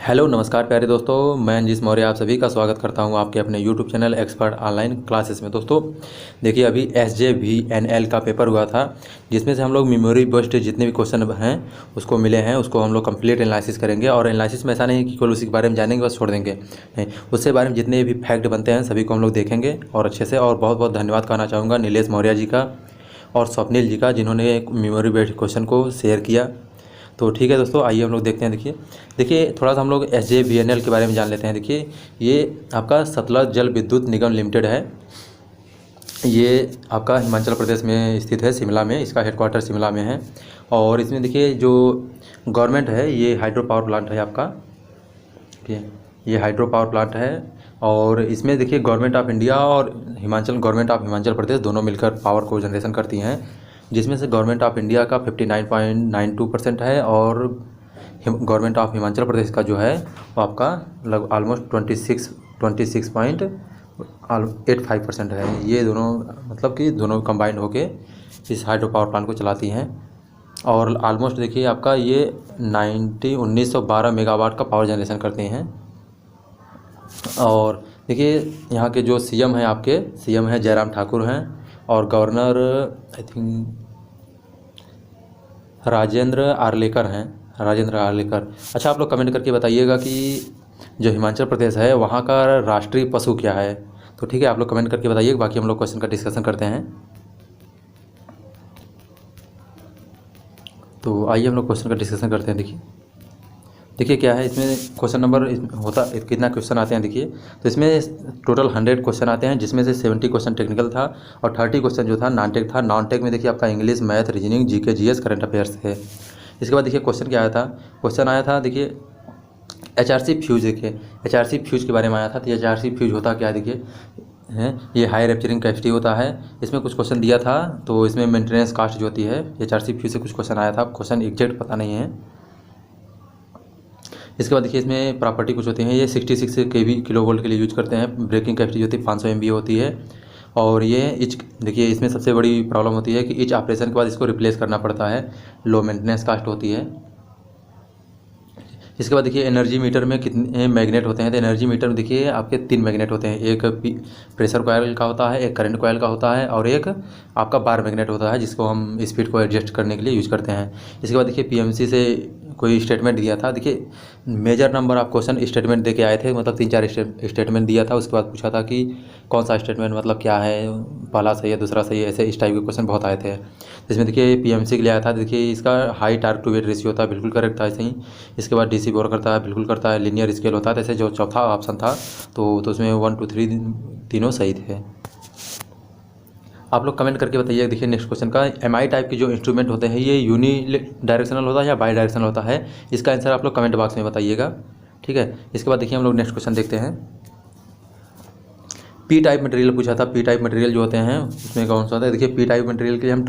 Hello नमस्कार प्यारे दोस्तों, मैं अंजीश मौर्य आप सभी का स्वागत करता हूं आपके अपने YouTube channel expert online classes में। दोस्तों देखिए, अभी SJVNL का पेपर हुआ था जिसमें से हम लोग मेमोरी बेस्ड जितने भी क्वेश्चन हैं उसको मिले हैं, उसको हम लोग कंप्लीट एनालिसिस करेंगे। और एनालिसिस में ऐसा नहीं है कि केवल उसी के बारे में जानेंगे बस छोड़ देंगे, नहीं, उससे बारे में जितने भी फैक्ट बनते हैं सभी को हम लोग देखेंगे और अच्छे से। और बहुत बहुत धन्यवाद कहना चाहूँगा नीलेश मौर्य जी का और स्वप्निल जी का, जिन्होंने एक मेमोरी बेस्ड क्वेश्चन को शेयर किया। तो ठीक है दोस्तों, आइए हम लोग देखते हैं। देखिए थोड़ा सा हम लोग SJVNL के बारे में जान लेते हैं। देखिए, ये आपका सतलज जल विद्युत निगम लिमिटेड है। ये आपका हिमाचल प्रदेश में स्थित है, शिमला में, इसका हेडक्वार्टर शिमला में है। और इसमें देखिए जो गवर्नमेंट है, ये हाइड्रो पावर प्लांट है आपका, ठीक है, ये हाइड्रो पावर प्लांट है। और इसमें देखिए गवर्नमेंट ऑफ इंडिया और गवर्नमेंट ऑफ हिमाचल प्रदेश दोनों मिलकर पावर को जनरेशन करती हैं, जिसमें से गवर्नमेंट ऑफ इंडिया का 59.92% है और गवर्नमेंट ऑफ हिमाचल प्रदेश का जो है वो आपका लगभग ऑलमोस्ट 26.85% है। ये दोनों मतलब कि दोनों कंबाइंड होके इस हाइड्रो पावर प्लांट को चलाती हैं। और ऑलमोस्ट देखिए आपका ये 1912 मेगावाट का पावर जनरेशन करते हैं। और देखिए यहाँ के जो CM हैं, आपके CM हैं जयराम ठाकुर हैं और governor I think Rajendra Arlekar हैं, राजेंद्र आर्लेकर। अच्छा, आप लोग कमेंट करके बताइएगा कि जो हिमाचल प्रदेश है वहाँ का राष्ट्रीय पशु क्या है। तो ठीक है, आप लोग कमेंट करके बताइए, बाकी हम लोग क्वेश्चन का डिस्कशन करते हैं। तो आइए हम लोग क्वेश्चन का डिस्कशन करते हैं। देखिए क्या है इसमें क्वेश्चन नंबर होता कितना क्वेश्चन आते हैं। देखिए तो इसमें टोटल 100 क्वेश्चन आते हैं, जिसमें से 70 क्वेश्चन टेक्निकल था और 30 क्वेश्चन जो था नॉन टेक था। नॉन टेक में देखिए आपका English, math, reasoning, GK, GS, current affairs है। इसके बाद देखिए क्वेश्चन क्या आया था, क्वेश्चन आया था देखिए HRC फ्यूज। देखिए HRC फ्यूज के बारे में आया था। तो HRC फ्यूज होता क्या है, देखिए है ये हाई रैप्चरिंग कैपेसिटी होता है। इसमें कुछ क्वेश्चन दिया था, तो इसमें मेंटेनेंस कास्ट जो होती है HRC फ्यूज से कुछ क्वेश्चन आया था, क्वेश्चन एग्जैक्ट पता नहीं है। इसके बाद देखिए इसमें प्रॉपर्टी कुछ होती हैं। ये 66 kV किलोवोल्ट के लिए यूज करते हैं। ब्रेकिंग कैपेसिटी होती है 500 MVA होती है। और ये ईच देखिए इसमें सबसे बड़ी प्रॉब्लम होती है कि ईच ऑपरेशन के बाद इसको रिप्लेस करना पड़ता है, लो मेंटेनेंस कास्ट होती है। इसके बाद देखिए एनर्जी मीटर में कितने मैग्नेट होते हैं। तो एनर्जी मीटर में देखिए आपके 3 मैग्नेट होते हैं, एक प्रेशर कॉयल का होता है, एक करंट कॉयल का होता है और एक आपका बार मैग्नेट होता है, जिसको हम स्पीड को एडजस्ट करने के लिए यूज करते हैं। इसके बाद देखिए PMC से कोई स्टेटमेंट दिया था। देखिए major number of question statement दे के आए थे, मतलब 3-4 स्टेटमेंट दिया था। उसके बाद पूछा था कि कौन सा स्टेटमेंट मतलब क्या है, पहला सही है दूसरा सही है, ऐसे इस टाइप के क्वेश्चन बहुत आए थे। इसमें देखिए PMC के लिए आया था। देखिए इसका high torque to weight ratio होता है, बिल्कुल करेक्ट था ऐसे ही। इसके बाद DC बोर करता है, बिल्कुल करता है। लीनियर स्केल होता है, जैसे जो चौथा ऑप्शन था तो उसमें 1 2 3 तीनों सही थे। आप लोग कमेंट करके बताइए। देखिए नेक्स्ट क्वेश्चन का, MI टाइप के जो इंस्ट्रूमेंट होते हैं ये यूनी डायरेक्शनल होता है या बाई डायरेक्शनल होता है, इसका आंसर आप लोग कमेंट बॉक्स में बताइएगा, ठीक है। इसके बाद देखिए हम लोग नेक्स्ट क्वेश्चन देखते हैं। P टाइप मटेरियल पूछा था। P टाइप मटेरियल जो होते हैं उसमें कौन सा होता है। देखिए P टाइप मटेरियल के लिए हम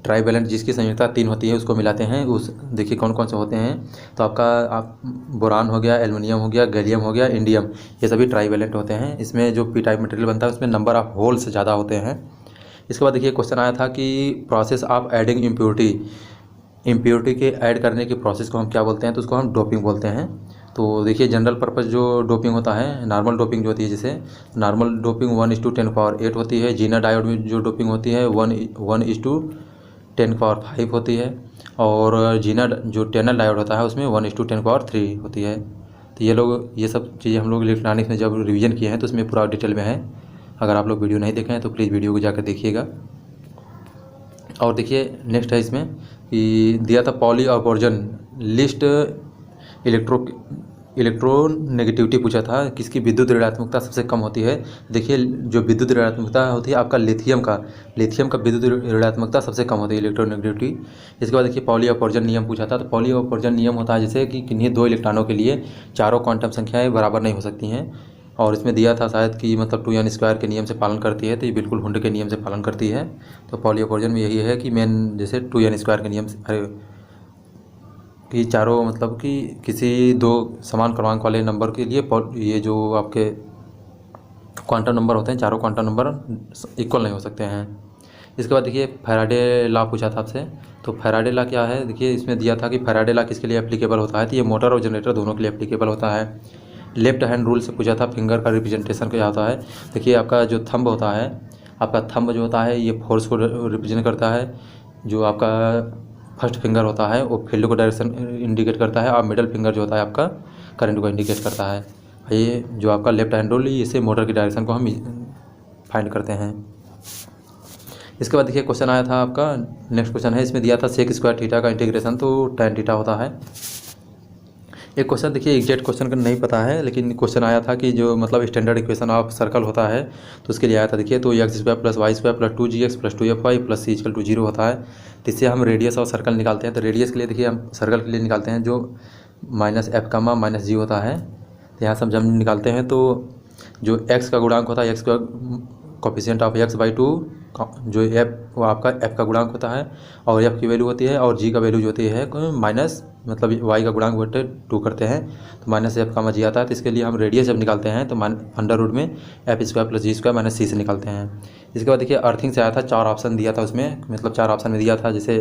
ट्राइवेलेंट जिसकी संयुक्ता 3 होती है उसको मिलाते हैं। उस देखिए कौन कौन से होते हैं, तो आप बोरान हो गया, एल्युमिनियम हो गया, गैलियम हो गया, इंडियम, ये सभी ट्राइवेलेंट होते हैं। इसमें जो P टाइप मटेरियल बनता है उसमें नंबर ऑफ होल्स ज़्यादा होते हैं। इसके बाद देखिए क्वेश्चन आया था कि प्रोसेस ऑफ एडिंग इम्प्योरिटी के ऐड करने की प्रोसेस को हम क्या बोलते हैं, तो उसको हम डोपिंग बोलते हैं। तो देखिए जनरल पर्पस जो डोपिंग होता है, नॉर्मल डोपिंग जो होती है, जैसे नॉर्मल डोपिंग 1:10⁸ होती है। जीना डायोड में जो डोपिंग होती है 1:10⁵ होती है। और जीना जो टेनल डायोड होता है उसमें 1:10⁵ होती है। तो ये सब चीज़ें हम लोग इलेक्ट्रॉनिक्स में जब रिवीजन किए हैं तो उसमें पूरा डिटेल में है। अगर आप लोग वीडियो नहीं देखे हैं तो प्लीज़ वीडियो को जाकर देखिएगा। और देखिए नेक्स्ट है इसमें कि दिया था पॉली और पोर्जन लिस्ट इलेक्ट्रोनेगेटिविटी पूछा था, किसकी विद्युत ऋणात्मकता सबसे कम होती है। देखिए जो विद्युत ऋणात्मकता होती है आपका लिथियम का विद्युत ऋणात्मकता सबसे कम होती है, इलेक्ट्रोनेगेटिविटी। इसके बाद देखिए पॉली और पोर्जन नियम पूछा था। तो पॉली और पोर्जन नियम होता है जैसे कि किन्हीं 2 इलेक्ट्रॉनों के लिए चारों क्वांटम संख्याएं बराबर नहीं हो सकती हैं। और इसमें दिया था शायद कि मतलब 2n² के नियम से पालन करती है, तो ये बिल्कुल हुंड के नियम से पालन करती है। तो पॉली और पोर्जन में यही है कि मेन जैसे 2n² के नियम से कि चारों मतलब कि किसी 2 समान क्रमांक वाले नंबर के लिए ये जो आपके क्वांटम नंबर होते हैं, चारों क्वांटम नंबर इक्वल नहीं हो सकते हैं। इसके बाद देखिए फैराडे लॉ पूछा था आपसे, तो फैराडे लॉ क्या है, देखिए इसमें दिया था कि फैराडे लॉ किसके लिए एप्लीकेबल होता है, तो ये मोटर और जनरेटर दोनों के लिए एप्लीकेबल होता है। लेफ्ट हैंड रूल से पूछा था फिंगर का रिप्रेजेंटेशन क्या होता है, देखिए आपका जो थंब होता है, आपका थंब जो होता है ये फोर्स को रिप्रेजेंट करता है, जो आपका फर्स्ट फिंगर होता है वो फील्ड को डायरेक्शन इंडिकेट करता है, और मिडल फिंगर जो होता है आपका करंट को इंडिकेट करता है। ये जो आपका लेफ्ट हैंड रूल इससे मोटर की डायरेक्शन को हम फाइंड करते हैं। इसके बाद देखिए क्वेश्चन आया था आपका, नेक्स्ट क्वेश्चन है, इसमें दिया था सेक स्क्वायर थीटा का इंटीग्रेशन तो tan थीटा होता है। एक क्वेश्चन देखिए एग्जैक्ट क्वेश्चन का नहीं पता है, लेकिन क्वेश्चन आया था कि जो मतलब स्टैंडर्ड इक्वेशन ऑफ सर्कल होता है तो उसके लिए आया था। देखिए तो x square plus y square plus 2gx plus 2fy plus C equal to 0 होता है। तो इससे हम रेडियस और सर्कल निकालते हैं। तो रेडियस के लिए देखिए हम सर्कल के लिए निकालते हैं जो माइनस एफ कामा माइनस जी होता है। तो यहाँ से हम जब निकालते हैं तो जो एक्स का गुणांक होता है, एक्स का कोफिशिएंट ऑफ एक्स बाई 2, जो एफ वो आपका एफ का गुणांक होता है और एफ की वैल्यू होती है, और जी का वैल्यू जो होती है माइनस मतलब वाई का गुणांक बटे 2 करते हैं तो माइनस एफ का जी आता है। तो इसके लिए हम रेडियस जब निकालते हैं तो अंडर रूट में एफ स्क्वायर प्लस जी स्क्वायर माइनस सी से निकालते हैं। इसके बाद देखिए अर्थिंग से आया था, 4 ऑप्शन दिया था उसमें, मतलब 4 ऑप्शन में दिया था जैसे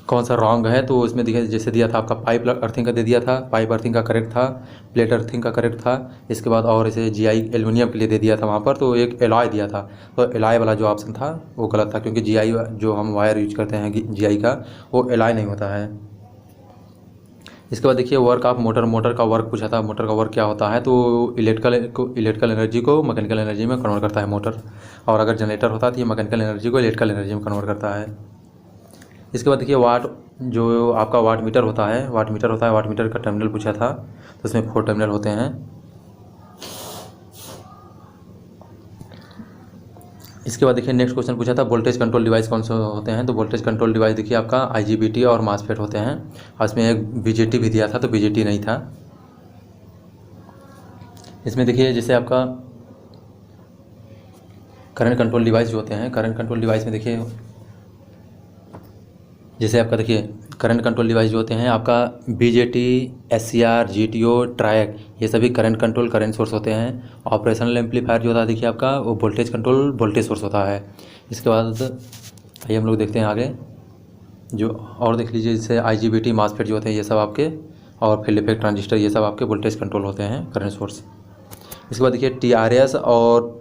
कौन सा रॉन्ग है, तो उसमें देखिए जैसे दिया था आपका पाइप अर्थिंग का दे दिया था, पाइप अर्थिंग का करेक्ट था, प्लेट अर्थिंग का करेक्ट था। इसके बाद और इसे जीआई एल्युमिनियम के लिए दे दिया था वहाँ पर, तो एक एलॉय दिया था, तो एलॉय वाला जो ऑप्शन था वो गलत था, क्योंकि जीआई जो हम वायर यूज करते हैं जीआई का वो एलॉय नहीं होता है। इसके बाद देखिए वर्क ऑफ मोटर, मोटर का वर्क पूछा था, मोटर का वर्क क्या होता है, तो इलेक्ट्रिकल एनर्जी को मैकेनिकल एनर्जी में कन्वर्ट करता है मोटर, और अगर जनरेटर होता है तो ये मैकेनिकल एनर्जी को इलेक्ट्रिकल एनर्जी में कन्वर्ट करता है। इसके बाद देखिए वाट, जो आपका वाट मीटर होता है, वाट मीटर का टर्मिनल पूछा था, तो इसमें 4 टर्मिनल होते हैं। इसके बाद देखिए नेक्स्ट क्वेश्चन पूछा था वोल्टेज कंट्रोल डिवाइस कौन से होते हैं, तो वोल्टेज कंट्रोल डिवाइस देखिए आपका IGBT और मासफेट होते हैं, और इसमें एक BJT भी दिया था तो BJT नहीं था। इसमें देखिए जैसे आपका करंट कंट्रोल डिवाइस जो होते हैं, करंट कंट्रोल डिवाइस में देखिए जैसे आपका देखिए करंट कंट्रोल डिवाइस जो होते हैं आपका BJT, SCR, GTO, ट्रायक, ये सभी करंट कंट्रोल करंट सोर्स होते हैं। ऑपरेशनल एम्पलीफायर जो होता है देखिए आपका वो वोल्टेज कंट्रोल वोल्टेज सोर्स होता है। इसके बाद आइए हम लोग देखते हैं आगे, जो और देख लीजिए जैसे IGBT, मासफेट जो होते हैं ये सब आपके, और फील्ड इफेक्ट ट्रांजिस्टर ये सब आपके वोल्टेज कंट्रोल होते हैं करंट सोर्स। इसके बाद देखिए TRS और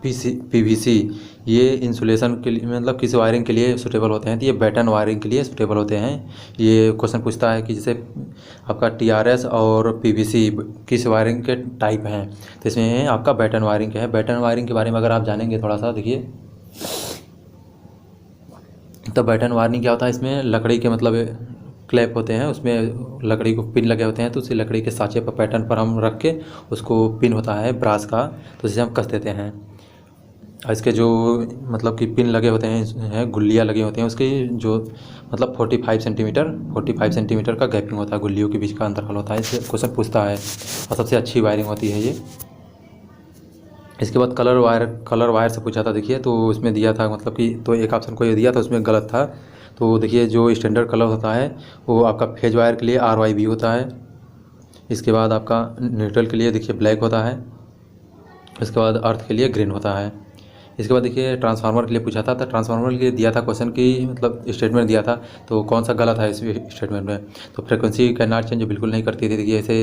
PVC ये इंसुलेशन के लिए मतलब किसी वायरिंग के लिए सूटेबल होते हैं, तो ये बैटन वायरिंग के लिए सूटेबल होते हैं। ये क्वेश्चन पूछता है कि जैसे आपका TRS और PVC किस वायरिंग के टाइप हैं, तो इसमें आपका बैटन वायरिंग के है। बैटन वायरिंग के बारे में अगर आप जानेंगे थोड़ा सा देखिए, तो बैटन वायरिंग क्या होता है, इसमें लकड़ी के मतलब क्लैप होते हैं, उसमें लकड़ी को पिन लगे होते हैं, तो उसी लकड़ी के साँचे पर पैटर्न पर हम रख के उसको पिन होता है ब्रास का, तो उसे हम कस देते हैं। इसके जो मतलब कि पिन लगे होते हैं, गुल्लियाँ लगी होती हैं, उसकी जो मतलब 45 सेंटीमीटर का गैपिंग होता है, गुल्लियों के बीच का अंतराल होता है। इससे क्वेश्चन पूछता है और सबसे अच्छी वायरिंग होती है ये। इसके बाद कलर वायर से पूछा था देखिए, तो इसमें दिया था मतलब कि तो एक ऑप्शन को ये दिया था उसमें गलत था। तो देखिए जो स्टैंडर्ड कलर होता है वो आपका फेज वायर के लिए RYB होता है। इसके बाद आपका न्यूट्रल के लिए देखिए ब्लैक होता है। इसके बाद अर्थ के लिए ग्रीन होता है। इसके बाद देखिए ट्रांसफार्मर के लिए पूछा था, तो ट्रांसफार्मर के लिए दिया था क्वेश्चन की मतलब स्टेटमेंट दिया था, तो कौन सा गलत है इस स्टेटमेंट में, तो फ्रीक्वेंसी कैन नॉट चेंज बिल्कुल नहीं करती थी। देखिए ऐसे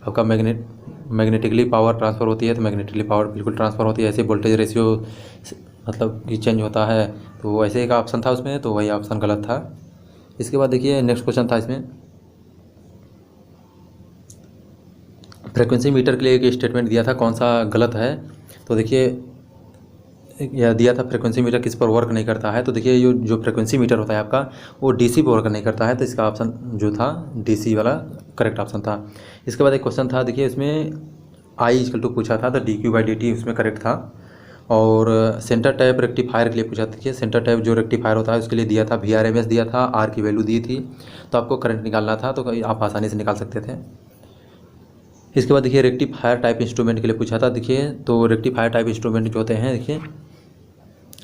आपका मैग्नेटिकली पावर ट्रांसफ़र होती है, तो मैग्नेटिकली पावर बिल्कुल ट्रांसफ़र होती है। ऐसे वोल्टेज रेशियो मतलब कि चेंज होता है, तो ऐसे एक ऑप्शन था उसमें, तो वही ऑप्शन गलत था। इसके बाद देखिए नेक्स्ट क्वेश्चन था इसमें फ्रीक्वेंसी मीटर के लिए एक स्टेटमेंट दिया था, कौन सा गलत है, तो देखिए यह दिया था फ्रीक्वेंसी मीटर किस पर वर्क नहीं करता है, तो देखिए जो फ्रीक्वेंसी मीटर होता है आपका वो DC पर वर्क नहीं करता है, तो इसका ऑप्शन जो था DC वाला करेक्ट ऑप्शन था। इसके बाद एक क्वेश्चन था देखिए इसमें I पूछा था, तो dQ/dt उसमें करेक्ट था। और सेंटर टैप रेक्टिफायर के लिए पूछा था, देखिए सेंटर टैप जो रेक्टिफायर होता है उसके लिए दिया था VRMS दिया था, R की वैल्यू दी थी, तो आपको करंट निकालना था, तो आप आसानी से निकाल सकते थे। इसके बाद देखिए रेक्टिफायर टाइप इंस्ट्रूमेंट के लिए पूछा था, देखिए तो रेक्टिफायर टाइप इंस्ट्रूमेंट जो होते हैं देखिए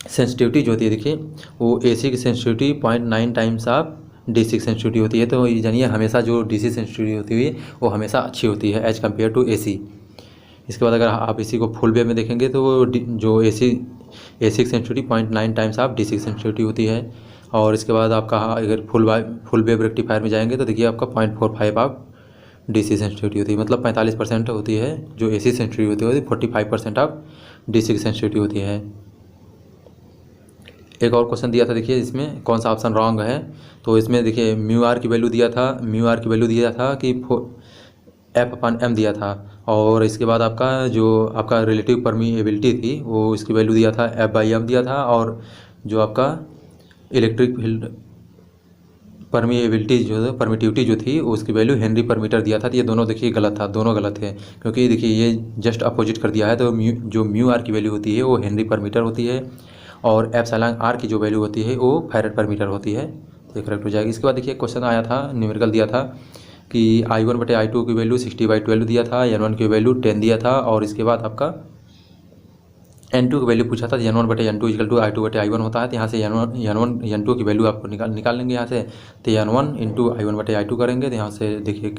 सेंसिटिविटी जो होती है देखिए वो AC की सेंसिटिविटी 0.9 टाइम्स ऑफ DC की सेंसिटिविटी होती है, तो ये जानिए हमेशा जो DC सेंसिटिविटी होती है वो हमेशा अच्छी होती है एज कम्पेयर टू AC। इसके बाद अगर आप इसी को फुल वेव में देखेंगे तो वो जो AC की सेंसिटिविटी 0.9 टाइम्स आप DC की सेंसिटिविटी होती है। और इसके बाद आपका अगर फुल वेव रेक्टिफायर में जाएंगे तो देखिए आपका 0.45 आप DC सेंसिटिविटी होती है, मतलब 45% होती है जो AC सेंसिटिविटी होती है, 45% आप DC की सेंसिटिविटी होती है। एक और क्वेश्चन दिया था, देखिए इसमें कौन सा ऑप्शन रॉन्ग है। तो इसमें देखिए μr की वैल्यू दिया था कि F/m दिया था, और इसके बाद आपका रिलेटिव परमीएबिलिटी थी वो इसकी वैल्यू दिया था F/m दिया था, और जो आपका इलेक्ट्रिक फील्ड परमिटिविटी जो थी उसकी वैल्यू हेनरी पर मीटर दिया था। तो ये दोनों देखिए गलत था, दोनों गलत है, क्योंकि देखिए ये जस्ट अपोजिट कर दिया है। तो जो μr की वैल्यू होती है वो हेनरी पर मीटर होती है, और एप्सिलॉन r की जो वैल्यू होती है वो फैरेड पर मीटर होती है। तो ये करेक्ट हो जाएगी। इसके बाद देखिए क्वेश्चन आया था, न्यूमेरिकल दिया था कि I1/I2 की वैल्यू 60/12 दिया था, N1 की वैल्यू 10 दिया था, और इसके बाद आपका N2 की वैल्यू पूछा था। N1/N2 = I2/I1 होता है। तो यहाँ से N2 की वैल्यू आपको निकाल लेंगे यहाँ से। तो N1 × I1/I2 करेंगे तो यहाँ से देखिए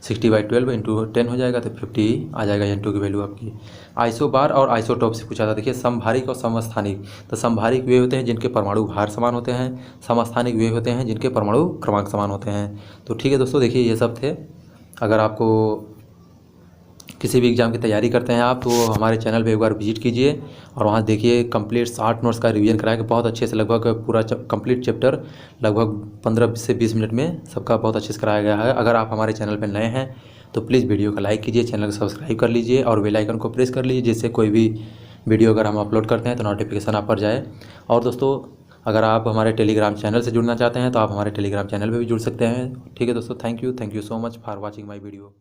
60/12 × 10 हो जाएगा, तो 50 आ जाएगा N2 की वैल्यू आपकी। आइसोबार और आइसोटोप से पूछा था, देखिए समभारिक और समस्थानिक। तो समभारिक वे होते हैं जिनके परमाणु भार समान होते हैं, समस्थानिक वे होते हैं जिनके परमाणु क्रमांक समान होते हैं। तो ठीक है दोस्तों, देखिए ये सब थे। अगर आपको किसी भी एग्ज़ाम की तैयारी करते हैं आप, तो हमारे चैनल पे एक बार विजिट कीजिए और वहाँ देखिए कंप्लीट 60 नोट्स का रिवीजन कराया कि बहुत अच्छे से, लगभग पूरा कंप्लीट चैप्टर लगभग 15 से 20 मिनट में सबका बहुत अच्छे से कराया गया है। अगर आप हमारे चैनल पे नए हैं तो प्लीज़ वीडियो को लाइक कीजिए, चैनल को सब्सक्राइब कर लीजिए और बेल आइकन को प्रेस कर लीजिए, जिससे कोई भी वीडियो अगर हम अपलोड करते हैं तो नोटिफिकेशन आप पर जाए। और दोस्तों, अगर आप हमारे टेलीग्राम चैनल से जुड़ना चाहते हैं तो आप हमारे टेलीग्राम चैनल पर भी जुड़ सकते हैं। ठीक है दोस्तों, thank you so much for watching my video.